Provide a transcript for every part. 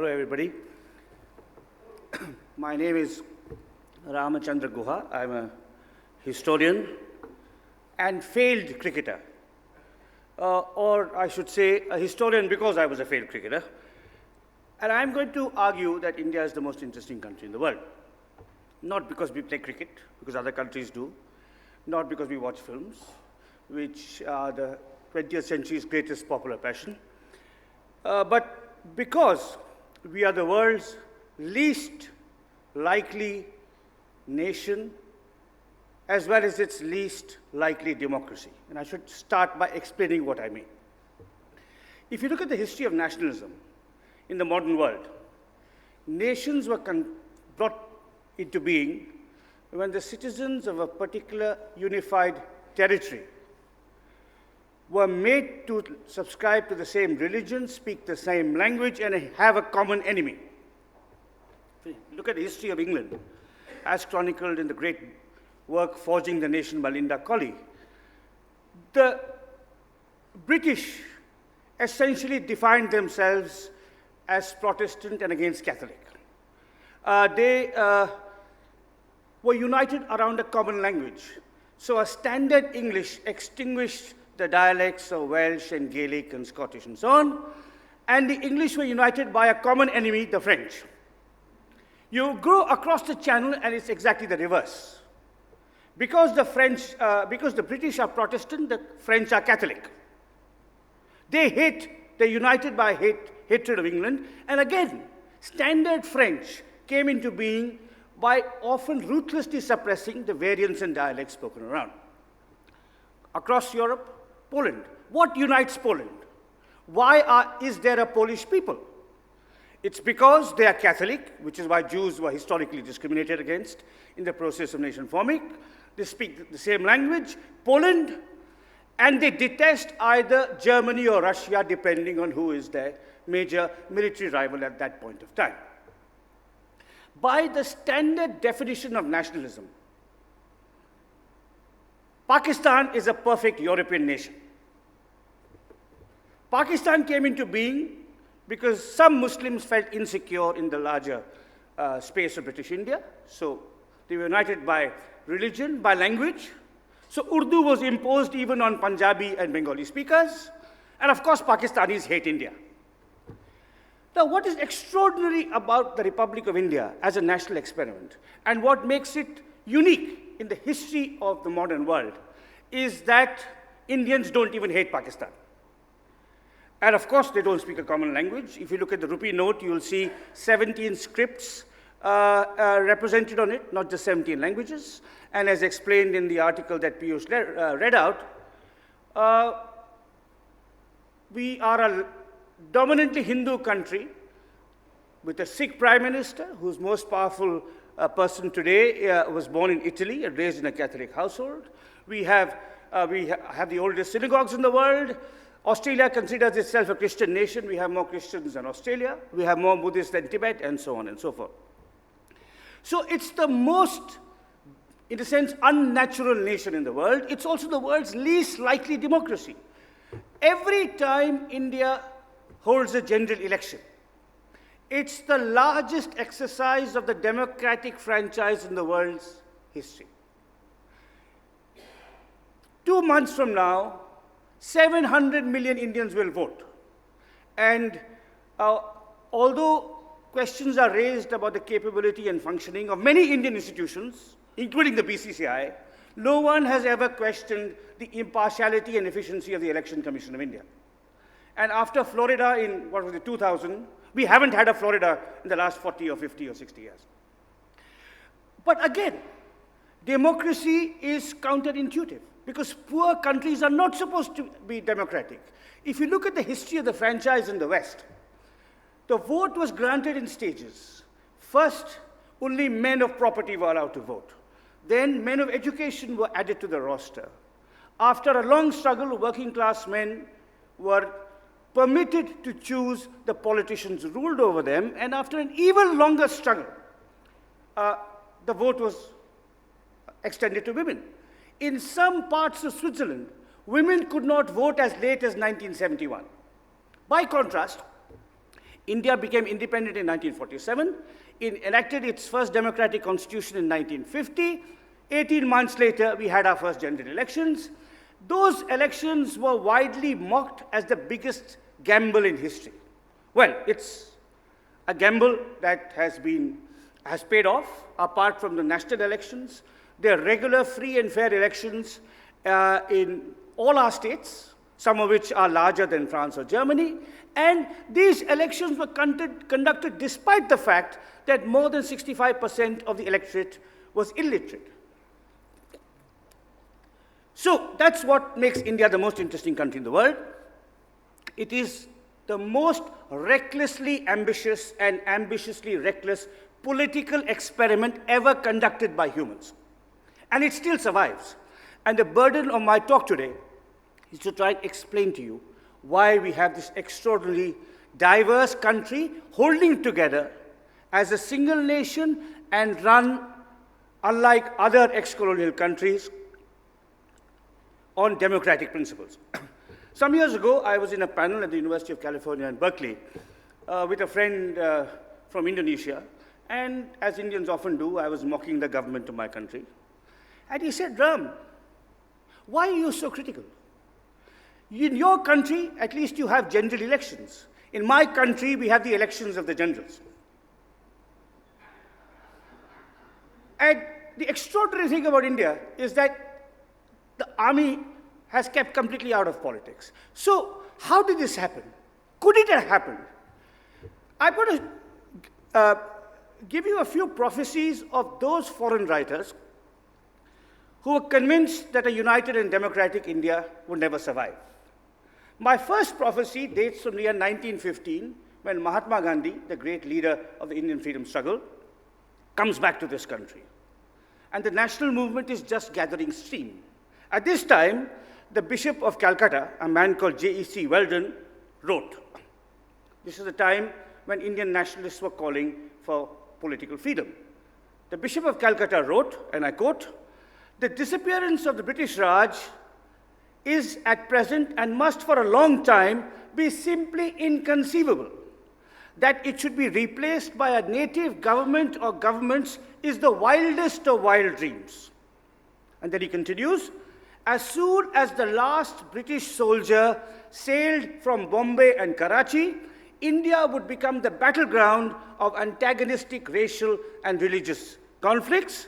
Hello, everybody. My name is Ramachandra Guha. I'm a historian and failed cricketer. Or I should say a historian because I was a failed cricketer. And I'm going to argue that India is the most interesting country in the world. Not because we play cricket, because other countries do. Not because we watch films, which are the 20th century's greatest popular passion. But because we are the world's least likely nation, as well as its least likely democracy. And I should start by explaining what I mean. If you look at the history of nationalism in the modern world, nations were brought into being when the citizens of a particular unified territory were made to subscribe to the same religion, speak the same language, and have a common enemy. Look at the history of England, as chronicled in the great work Forging the Nation by Linda Colley. The British essentially defined themselves as Protestant and against Catholic. They were united around a common language. So a standard English extinguished the dialects of Welsh and Gaelic and Scottish and so on, and the English were united by a common enemy, the French. You go across the channel and it's exactly the reverse. Because the British are Protestant, the French are Catholic. They're united by hatred of England, and again, standard French came into being by often ruthlessly suppressing the variants and dialects spoken around. Across Europe, Poland. What unites Poland? Why is there a Polish people? It's because they are Catholic, which is why Jews were historically discriminated against in the process of nation forming. They speak the same language, Poland, and they detest either Germany or Russia, depending on who is their major military rival at that point of time. By the standard definition of nationalism, Pakistan is a perfect European nation. Pakistan came into being because some Muslims felt insecure in the larger space of British India. So they were united by religion, by language. So Urdu was imposed even on Punjabi and Bengali speakers. And of course, Pakistanis hate India. Now, what is extraordinary about the Republic of India as a national experiment, and what makes it unique in the history of the modern world, is that Indians don't even hate Pakistan. And of course, they don't speak a common language. If you look at the rupee note, you'll see 17 scripts represented on it, not just 17 languages. And as explained in the article that Piyush read out, we are a dominantly Hindu country with a Sikh prime minister, whose most powerful person today was born in Italy and raised in a Catholic household. We have the oldest synagogues in the world. Australia considers itself a Christian nation. We have more Christians than Australia. We have more Buddhists than Tibet, and so on and so forth. So it's the most, in a sense, unnatural nation in the world. It's also the world's least likely democracy. Every time India holds a general election, it's the largest exercise of the democratic franchise in the world's history. 2 months from now, 700 million Indians will vote. And although questions are raised about the capability and functioning of many Indian institutions, including the BCCI, no one has ever questioned the impartiality and efficiency of the Election Commission of India. And after Florida in, 2000, we haven't had a Florida in the last 40 or 50 or 60 years. But again, democracy is counterintuitive, because poor countries are not supposed to be democratic. If you look at the history of the franchise in the West, the vote was granted in stages. First, only men of property were allowed to vote. Then men of education were added to the roster. After a long struggle, working class men were permitted to choose the politicians who ruled over them, and after an even longer struggle, the vote was extended to women. In some parts of Switzerland, women could not vote as late as 1971. By contrast, India became independent in 1947. It enacted its first democratic constitution in 1950. 18 months later, we had our first general elections. Those elections were widely mocked as the biggest gamble in history. Well, it's a gamble that has paid off, apart from the national elections. There are regular, free and fair elections in all our states, some of which are larger than France or Germany. And these elections were conducted despite the fact that more than 65% of the electorate was illiterate. So that's what makes India the most interesting country in the world. It is the most recklessly ambitious and ambitiously reckless political experiment ever conducted by humans. And it still survives. And the burden of my talk today is to try and explain to you why we have this extraordinarily diverse country holding together as a single nation and run, unlike other ex-colonial countries, on democratic principles. Some years ago, I was in a panel at the University of California in Berkeley with a friend from Indonesia, and as Indians often do, I was mocking the government of my country. And he said, Ram, why are you so critical? In your country, at least you have general elections. In my country, we have the elections of the generals. And the extraordinary thing about India is that the army has kept completely out of politics. So how did this happen? Could it have happened? I'm going to give you a few prophecies of those foreign writers who were convinced that a united and democratic India would never survive. My first prophecy dates from the year 1915, when Mahatma Gandhi, the great leader of the Indian freedom struggle, comes back to this country. And the national movement is just gathering steam. At this time, the Bishop of Calcutta, a man called J.E.C. Weldon, wrote. This is the time when Indian nationalists were calling for political freedom. The Bishop of Calcutta wrote, and I quote, "The disappearance of the British Raj is at present and must for a long time be simply inconceivable. That it should be replaced by a native government or governments is the wildest of wild dreams." And then he continues, "As soon as the last British soldier sailed from Bombay and Karachi, India would become the battleground of antagonistic racial and religious conflicts,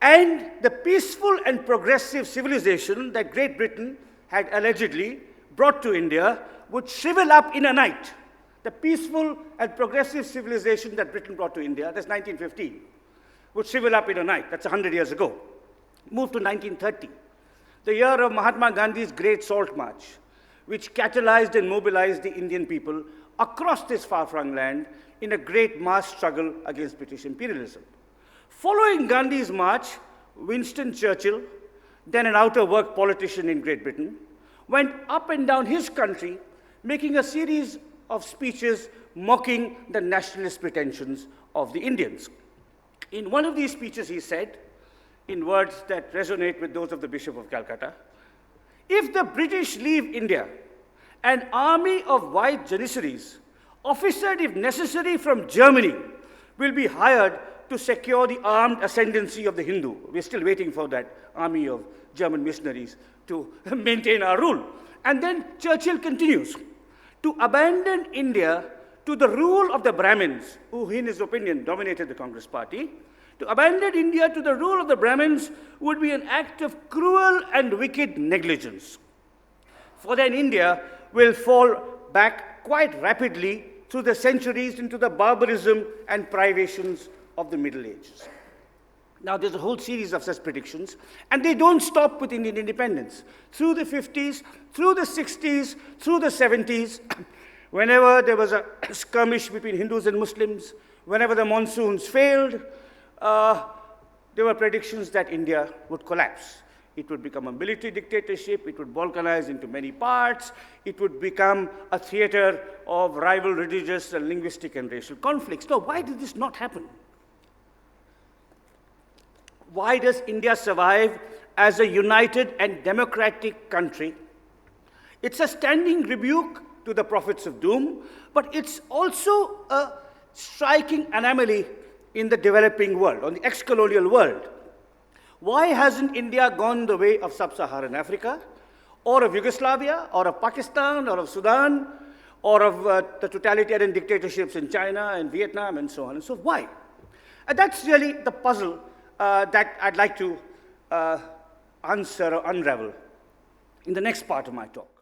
and the peaceful and progressive civilization that Great Britain had allegedly brought to India would shrivel up in a night." The peaceful and progressive civilization that Britain brought to India, that's 1915, would shrivel up in a night. That's 100 years ago. Move to 1930. The year of Mahatma Gandhi's Great Salt March, which catalyzed and mobilized the Indian people across this far-flung land in a great mass struggle against British imperialism. Following Gandhi's march, Winston Churchill, then an out-of-work politician in Great Britain, went up and down his country, making a series of speeches mocking the nationalist pretensions of the Indians. In one of these speeches, he said, in words that resonate with those of the Bishop of Calcutta, "If the British leave India, an army of white janissaries, officered if necessary from Germany, will be hired to secure the armed ascendancy of the Hindu." We're still waiting for that army of German missionaries to maintain our rule. And then Churchill continues, "To abandon India to the rule of the Brahmins," who in his opinion dominated the Congress party, "to abandon India to the rule of the Brahmins would be an act of cruel and wicked negligence. For then India will fall back quite rapidly through the centuries into the barbarism and privations of the Middle Ages." Now, there's a whole series of such predictions, and they don't stop with Indian independence. Through the 50s, through the 60s, through the 70s, whenever there was a skirmish between Hindus and Muslims, whenever the monsoons failed, there were predictions that India would collapse. It would become a military dictatorship, it would balkanize into many parts, it would become a theater of rival religious and linguistic and racial conflicts. Now, why did this not happen? Why does India survive as a united and democratic country? It's a standing rebuke to the prophets of doom, but it's also a striking anomaly in the developing world, on the ex-colonial world. Why hasn't India gone the way of sub-Saharan Africa, or of Yugoslavia, or of Pakistan, or of Sudan, or of the totalitarian dictatorships in China and Vietnam and so on and so forth? Why? And that's really the puzzle that I'd like to answer or unravel in the next part of my talk.